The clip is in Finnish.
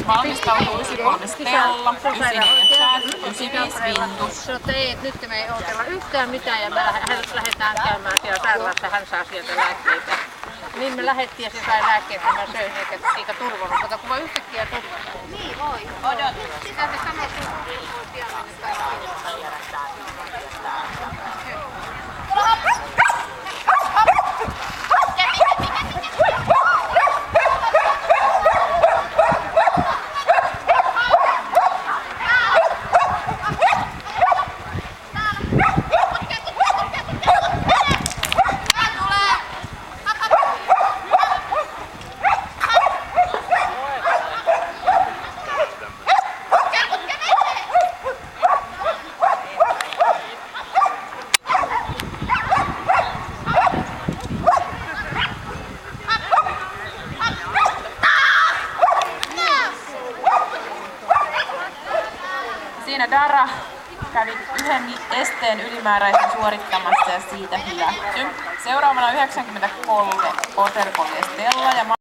Valmistautuu 93 Stella, 94 Chad, 95 Vintus. Nyt me ei odotella yhtään mitään ja me lähdetään käymään siellä sairaalassa, hän saa sieltä lääkkeitä. Niin me lähdettiin ja se sai lääkkeet ja mä söin eikä turvannut. Kato, kun mä yhtäkkiä turvannut. Niin voi. Odot. Sitä se sanoo, että voi pian mennä Siinä Dara kävi yhden esteen ylimääräisen suorittamassa ja siitä hylätty. Seuraavana 93 Waterpolo Stella ja